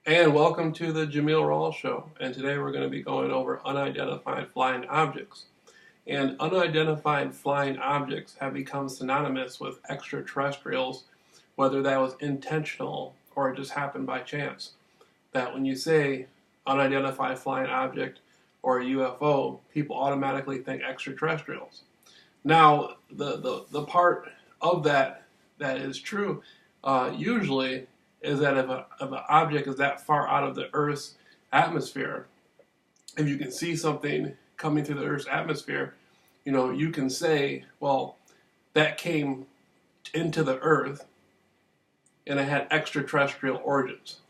And welcome to the Jameel Rawls Show. And today we're going to be going over unidentified flying objects. And unidentified flying objects have become synonymous with extraterrestrials, whether that was intentional or it just happened by chance. That when you say unidentified flying object or a UFO, people automatically think extraterrestrials. Now, the part of that is true usually is that if an object is that far out of the Earth's atmosphere, if you can see something coming through the Earth's atmosphere, you can say, well, that came into the Earth and it had extraterrestrial origins.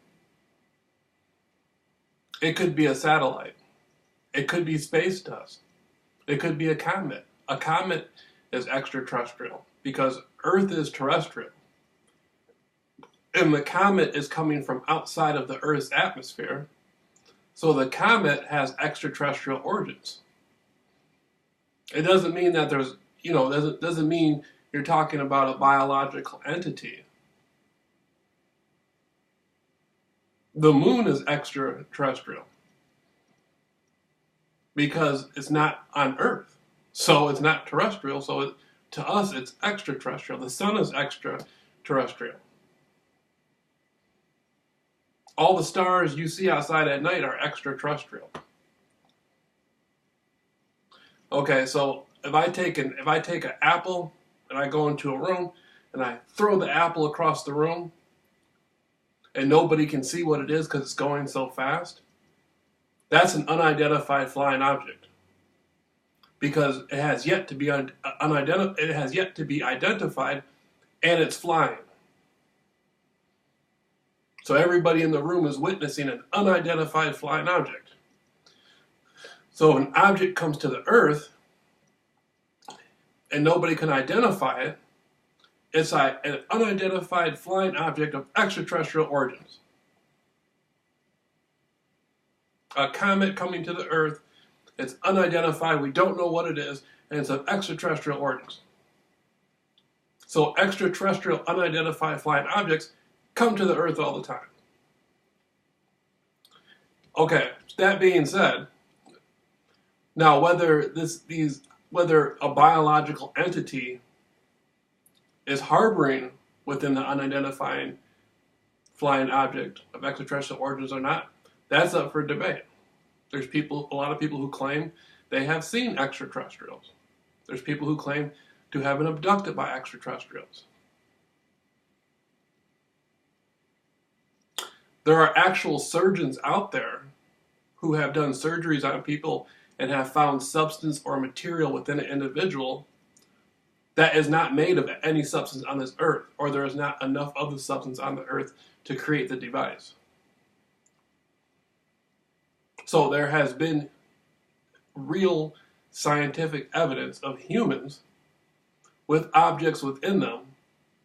It could be a satellite. It could be space dust. It could be a comet. A comet is extraterrestrial because Earth is terrestrial. And the comet is coming from outside of the Earth's atmosphere. So the comet has extraterrestrial origins. It doesn't mean that there's, doesn't mean you're talking about a biological entity. The moon is extraterrestrial because it's not on Earth. So it's not terrestrial. So to us, it's extraterrestrial. The sun is extraterrestrial. All the stars you see outside at night are extraterrestrial. Okay, so if I take an apple and I go into a room and I throw the apple across the room and nobody can see what it is because it's going so fast, that's an unidentified flying object because it has yet to be identified and it's flying. So everybody in the room is witnessing an unidentified flying object. So an object comes to the Earth and nobody can identify it. It's an unidentified flying object of extraterrestrial origins. A comet coming to the Earth, it's unidentified, we don't know what it is, and it's of extraterrestrial origins. So extraterrestrial unidentified flying objects come to the Earth all the time. Okay, that being said, now whether a biological entity is harboring within the unidentified flying object of extraterrestrial origins or not, that's up for debate. There's a lot of people who claim they have seen extraterrestrials. There's people who claim to have been abducted by extraterrestrials. There are actual surgeons out there who have done surgeries on people and have found substance or material within an individual that is not made of any substance on this earth, or there is not enough of the substance on the earth to create the device. So there has been real scientific evidence of humans with objects within them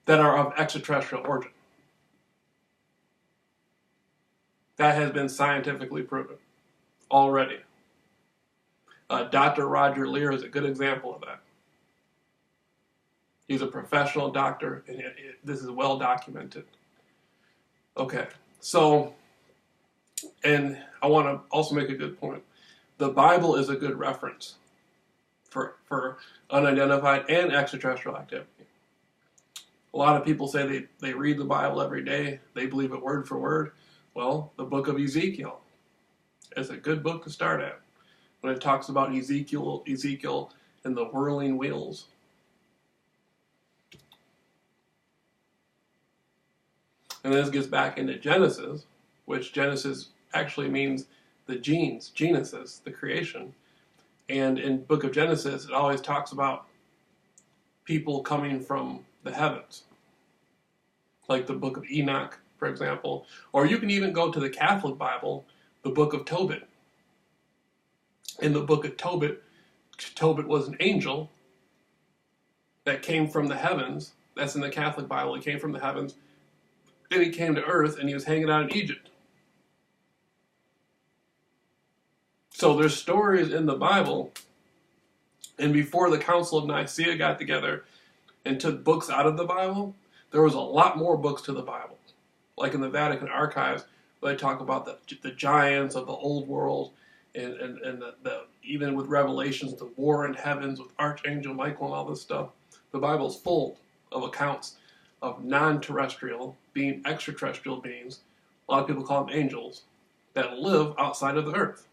that are of extraterrestrial origin. That has been scientifically proven already. Dr. Roger Leir is a good example of that. He's a professional doctor, and this is well documented. Okay, so, and I want to also make a good point. The Bible is a good reference for unidentified and extraterrestrial activity. A lot of people say they read the Bible every day. They believe it word for word. Well, the book of Ezekiel is a good book to start at when it talks about Ezekiel and the whirling wheels. And this gets back into Genesis, which Genesis actually means the Genesis, the creation. And in book of Genesis, it always talks about people coming from the heavens, like the book of Enoch, for example. Or you can even go to the Catholic Bible, the book of Tobit. In the book of Tobit, Tobit was an angel that came from the heavens. That's in the Catholic Bible. He came from the heavens. Then he came to earth and he was hanging out in Egypt. So there's stories in the Bible. And before the Council of Nicaea got together and took books out of the Bible, there was a lot more books to the Bible. Like in the Vatican archives, They talk about the giants of the old world, and even with Revelations, the war in heavens with Archangel Michael and all this stuff. The Bible's full of accounts of non-terrestrial, being extraterrestrial beings. A lot of people call them angels, that live outside of the earth,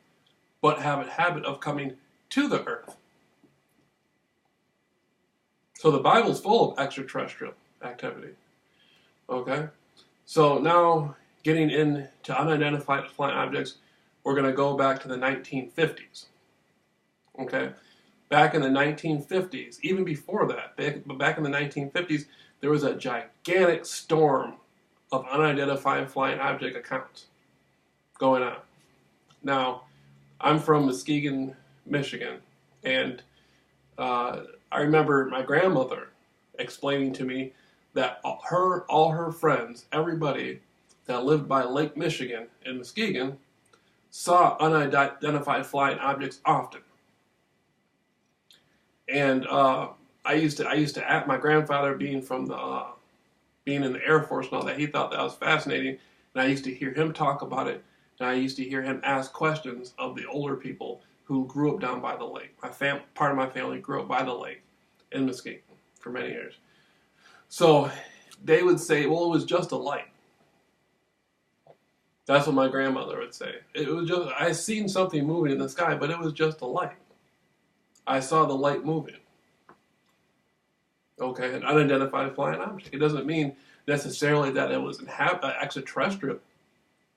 but have a habit of coming to the earth. So the Bible's full of extraterrestrial activity. Okay? So now, getting into unidentified flying objects, we're going to go back to the 1950s. Okay? Back in the 1950s, even before that, back in the 1950s, there was a gigantic storm of unidentified flying object accounts going on. Now, I'm from Muskegon, Michigan, and I remember my grandmother explaining to me that all her friends, everybody that lived by Lake Michigan in Muskegon, saw unidentified flying objects often. And I used to ask my grandfather, being in the Air Force and all that, he thought that was fascinating, and I used to hear him talk about it, and I used to hear him ask questions of the older people who grew up down by the lake. Part of my family grew up by the lake in Muskegon for many years. So they would say, well, it was just a light. That's what my grandmother would say. It was just, I seen something moving in the sky, but it was just a light. I saw the light moving. Okay, an unidentified flying object. It doesn't mean necessarily that it was extraterrestrial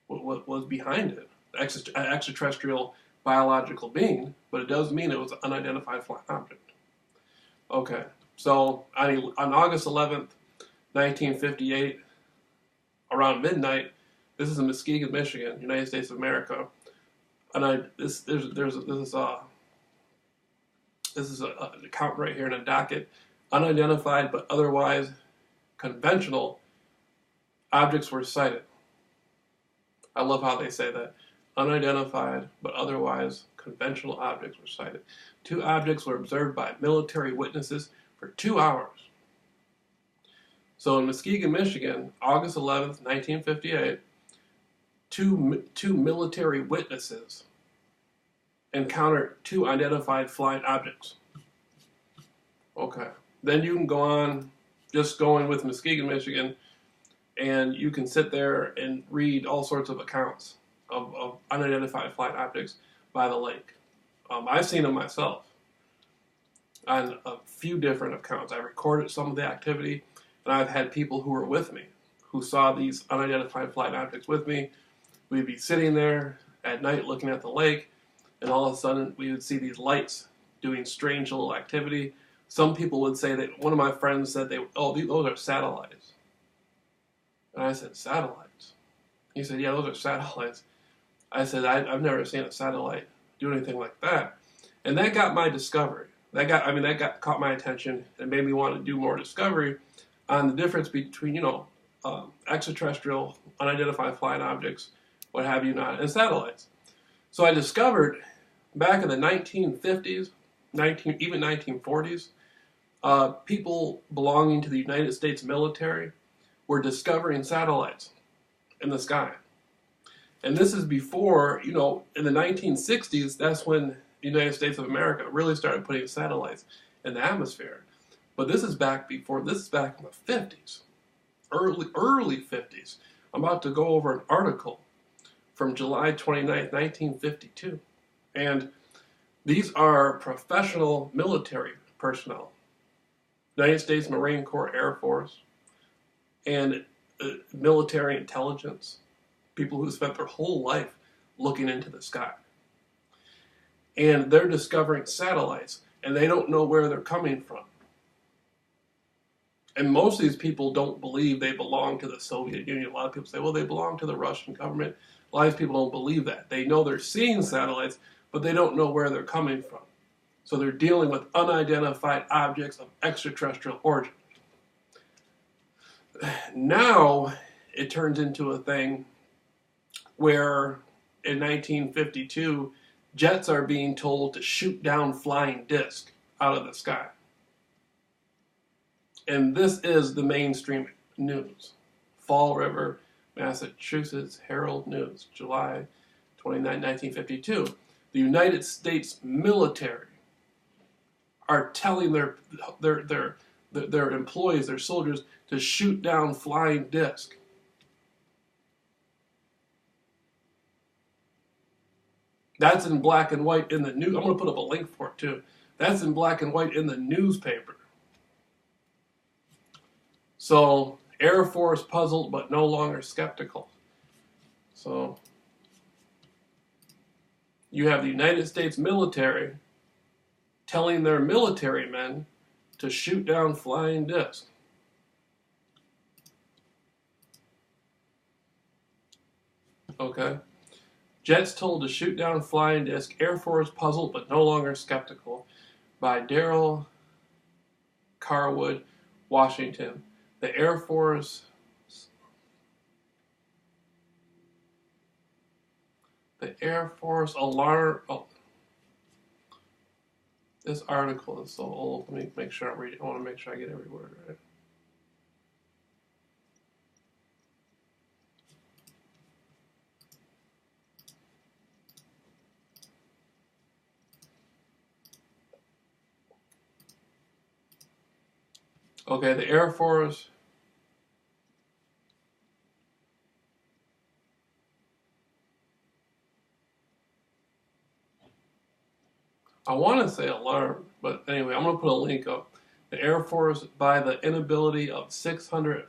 was behind it, extraterrestrial biological being, but it does mean it was an unidentified flying object. Okay, so on August 11th, 1958, around midnight, this is in Muskegon, Michigan, United States of America, and this is an account right here in a docket. Unidentified but otherwise conventional objects were sighted. I love how they say that. Unidentified but otherwise conventional objects were sighted. 2 objects were observed by military witnesses for 2 hours. So in Muskegon, Michigan, August 11th, 1958, two military witnesses encountered 2 identified flying objects. Okay. Then you can go on, just going with Muskegon, Michigan, and you can sit there and read all sorts of accounts of unidentified flying objects by the lake. I've seen them myself on a few different accounts. I recorded some of the activity, and I've had people who were with me who saw these unidentified flying objects with me. We'd be sitting there at night looking at the lake, and all of a sudden we would see these lights doing strange little activity. Some people would say that, one of my friends said, those are satellites. And I said, satellites? He said, yeah, those are satellites. I said, I've never seen a satellite do anything like that. And that got my discovery. That caught my attention and made me want to do more discovery on the difference between, extraterrestrial, unidentified flying objects, what have you not, and satellites. So I discovered back in the 1950s, even 1940s, people belonging to the United States military were discovering satellites in the sky. And this is before, in the 1960s, that's when the United States of America really started putting satellites in the atmosphere. But this is back in the 50s, early 50s. I'm about to go over an article from July 29th, 1952. And these are professional military personnel, United States Marine Corps, Air Force, and military intelligence, people who spent their whole life looking into the sky. And they're discovering satellites, and they don't know where they're coming from. And most of these people don't believe they belong to the Soviet Union. A lot of people say, well, they belong to the Russian government. A lot of people don't believe that. They know they're seeing satellites, but they don't know where they're coming from. So they're dealing with unidentified objects of extraterrestrial origin. Now it turns into a thing where in 1952, jets are being told to shoot down flying discs out of the sky. And this is the mainstream news. Fall River, Massachusetts Herald News, July 29, 1952. The United States military are telling their employees, their soldiers, to shoot down flying discs. That's in black and white in the news. I'm going to put up a link for it too. That's in black and white in the newspaper. So, Air Force puzzled but no longer skeptical. So, you have the United States military telling their military men to shoot down flying discs. Okay. Jets told to shoot down flying disc. Air Force puzzled but no longer skeptical. By Daryl Carwood, Washington. The Air Force alarm. Oh, this article is so old. Let me make sure I'm reading. I want to make sure I get every word right. Okay, the Air Force. I want to say alarm, but anyway, I'm going to put a link up. The Air Force, by the inability of 600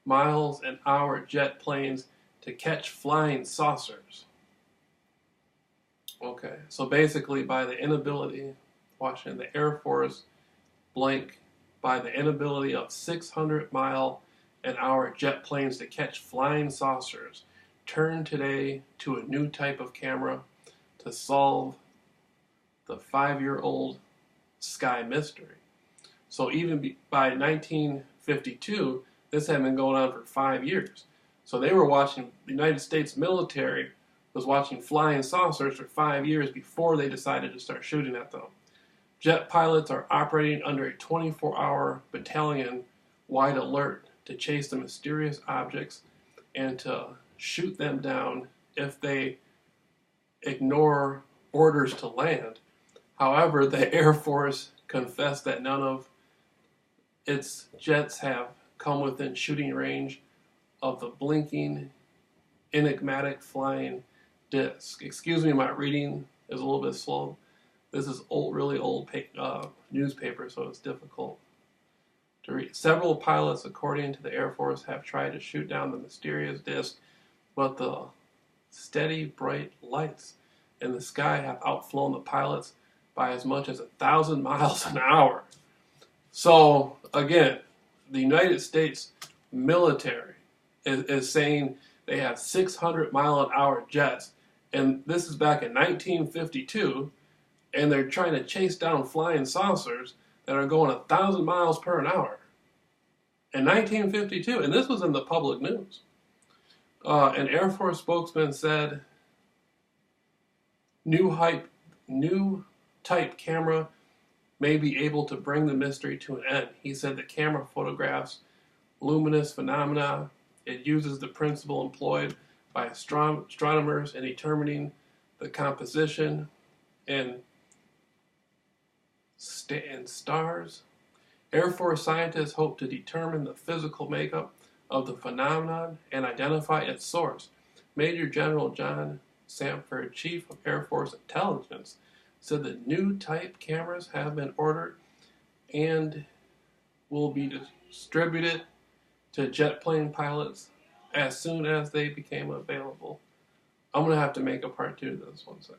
miles an hour jet planes to catch flying saucers. Okay, so basically by the inability, Washington, the Air Force blank, by the inability of 600 mile an hour jet planes to catch flying saucers, turned today to a new type of camera to solve the 5-year-old sky mystery. So even by 1952, this had been going on for 5 years. So they were watching, the United States military was watching flying saucers for 5 years before they decided to start shooting at them. Jet pilots are operating under a 24-hour battalion-wide alert to chase the mysterious objects and to shoot them down if they ignore orders to land. However, the Air Force confessed that none of its jets have come within shooting range of the blinking, enigmatic flying disc. Excuse me, my reading is a little bit slow. This is really old newspaper, so it's difficult to read. Several pilots, according to the Air Force, have tried to shoot down the mysterious disc, but the steady, bright lights in the sky have outflown the pilots by as much as 1,000 miles an hour. So, again, the United States military is saying they have 600-mile-an-hour jets, and this is back in 1952, and they're trying to chase down flying saucers that are going 1,000 miles per an hour in 1952, and this was in the public news. An Air Force spokesman said, new type camera may be able to bring the mystery to an end. He said the camera photographs luminous phenomena. It uses the principle employed by astronomers in determining the composition and stars. Air Force scientists hope to determine the physical makeup of the phenomenon and identify its source. Major General John Samford, Chief of Air Force Intelligence, said that new type cameras have been ordered and will be distributed to jet plane pilots as soon as they became available. I'm going to have to make a part 2 to this one second.